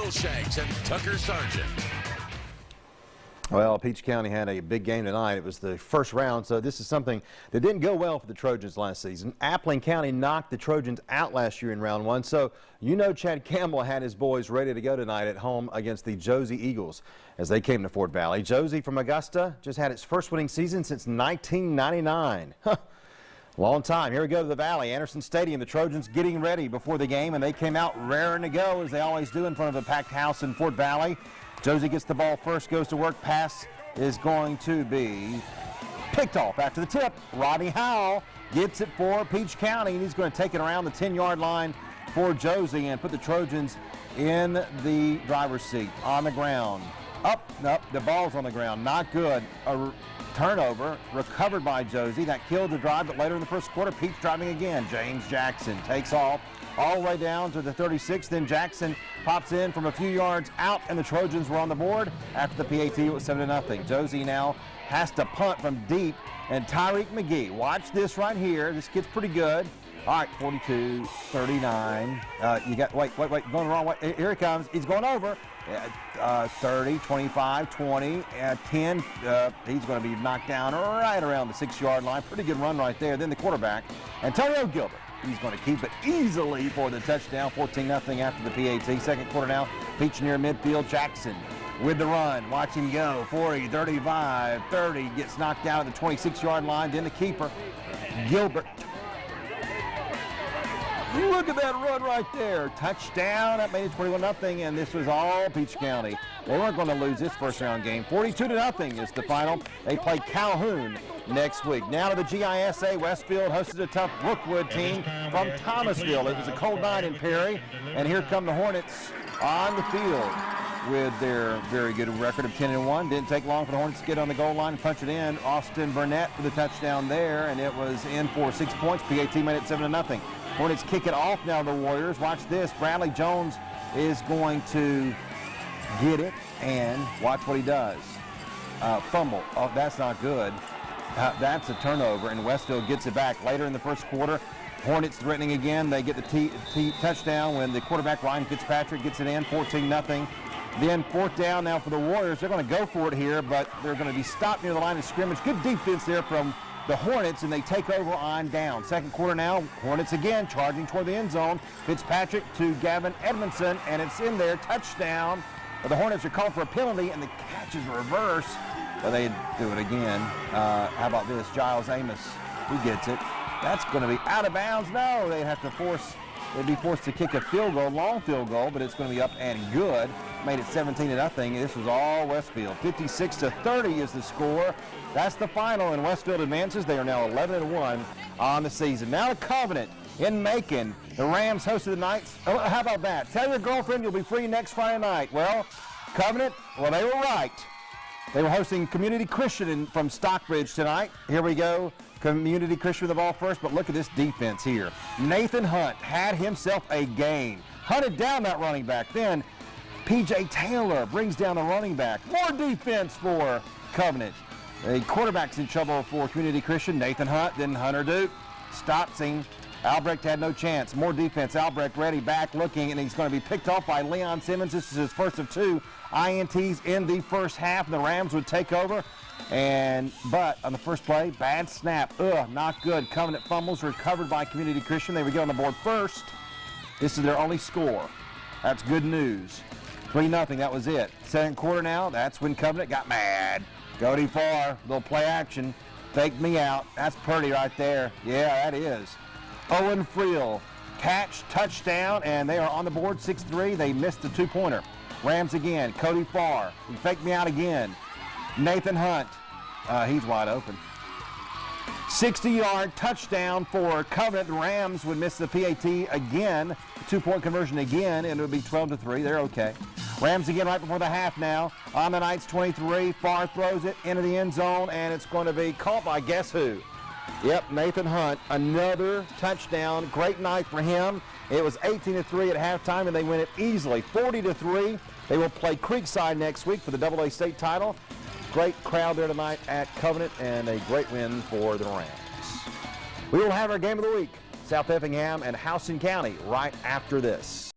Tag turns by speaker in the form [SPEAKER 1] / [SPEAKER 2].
[SPEAKER 1] Wilshanks and Tucker Sargent.
[SPEAKER 2] Well, Peach County had a big game tonight. It was the first round, so this is something that didn't go well for the Trojans last season. Appling County knocked the Trojans out last year in round one, so you know Chad Campbell had his boys ready to go tonight at home against the Josie Eagles as they came to Fort Valley. Josie from Augusta just had its first winning season since 1999. Long time. Here we go to the Valley, Anderson Stadium. The Trojans getting ready before the game, and they came out raring to go, as they always do, in front of a packed house in Fort Valley. Josie gets the ball first, goes to work. Pass is going to be picked off after the tip. Rodney Howell gets it for Peach County, and he's going to take it around the 10-yard line for Josie and put the Trojans in the driver's seat. On the ground. Up, the ball's on the ground. Not good. A turnover recovered by Josie. That killed the drive, but later in the first quarter, Peach driving again. James Jackson takes off all the way down to the 36. Then Jackson pops in from a few yards out, and the Trojans were on the board. After the PAT, it was 7-0. Josie now has to punt from deep, and Tyreek McGee. Watch this right here. This kid's pretty good. All right, 42, 39. You got, wait, going the wrong way. Here he comes. He's going over. 30, 25, 20, 10. He's going to be knocked down right around the 6-yard line. Pretty good run right there. Then the quarterback, Antonio Gilbert. He's going to keep it easily for the touchdown. 14-0 after the PAT. Second quarter now. Peach near midfield. Jackson with the run. Watch him go. 40, 35, 30. Gets knocked down at the 26-yard line. Then the keeper, Gilbert. Look at that run right there. Touchdown. That made it 21-0, and this was all Peach County. They weren't going to lose this first-round game. 42-0 is the final. They play Calhoun next week. Now to the GISA. Westfield hosted a tough Brookwood team from Thomasville. It was a cold night in Perry, and here come the Hornets on the field with their very good record of 10-1. Didn't take long for the Hornets to get on the goal line and punch it in. Austin Burnett for the touchdown there, and it was in for 6 points. PAT made it 7-0. Hornets kick it off now, the Warriors. Watch this. Bradley Jones is going to get it, and watch what he does. Fumble. Oh, that's not good. That's a turnover, and Westfield gets it back. Later in the first quarter, Hornets threatening again. They get the touchdown when the quarterback, Ryan Fitzpatrick, gets it in, 14-0. Then fourth down now for the Warriors. They're going to go for it here, but they're going to be stopped near the line of scrimmage. Good defense there from the Hornets, and they take over on down. Second quarter now, Hornets again charging toward the end zone. Fitzpatrick to Gavin Edmondson, and it's in there. Touchdown. But the Hornets are called for a penalty, and the catch is reversed. But they do it again. How about this? Giles Amos, he gets it. That's going to be out of bounds. No, they'd be forced to kick a field goal, long field goal, but it's going to be up and good. Made it 17-0. This was all Westfield. 56-30 is the score. That's the final, and Westfield advances. They are now 11-1 on the season. Now to Covenant in Macon. The Rams hosted the Knights. Oh, how about that? Tell your girlfriend you'll be free next Friday night. Well, Covenant, well, they were right. They were hosting Community Christian from Stockbridge tonight. Here we go. Community Christian with the ball first, but look at this defense here. Nathan Hunt had himself a game. Hunted down that running back. Then P.J. Taylor brings down the running back. More defense for Covenant. The quarterback's in trouble for Community Christian. Nathan Hunt, then Hunter Duke. Stops him. Albrecht had no chance. More defense. Albrecht ready, back looking, and he's going to be picked off by Leon Simmons. This is his first of 2 INTs in the first half. The Rams would take over. But on the first play, bad snap. Not good. Covenant fumbles recovered by Community Christian. They would get on the board first. This is their only score. That's good news. 3-0, that was it. Second quarter now, that's when Covenant got mad. Go too far, little play action. Take me out. That's Purdy right there. Yeah, that is. Owen Friel, catch, touchdown, and they are on the board 6-3. They missed the 2-pointer. Rams again. Cody Farr, he faked me out again. Nathan Hunt, he's wide open. 60-yard touchdown for Covenant. The Rams would miss the PAT again. 2-point conversion again, and it would be 12-3. They're okay. Rams again right before the half now. On the Knights 23. Farr throws it into the end zone, and it's going to be caught by guess who? Yep, Nathan Hunt. Another touchdown. Great night for him. It was 18-3 at halftime, and they win it easily. 40-3. They will play Creekside next week for the AA state title. Great crowd there tonight at Covenant, and a great win for the Rams. We will have our game of the week, South Effingham and Houston County, right after this.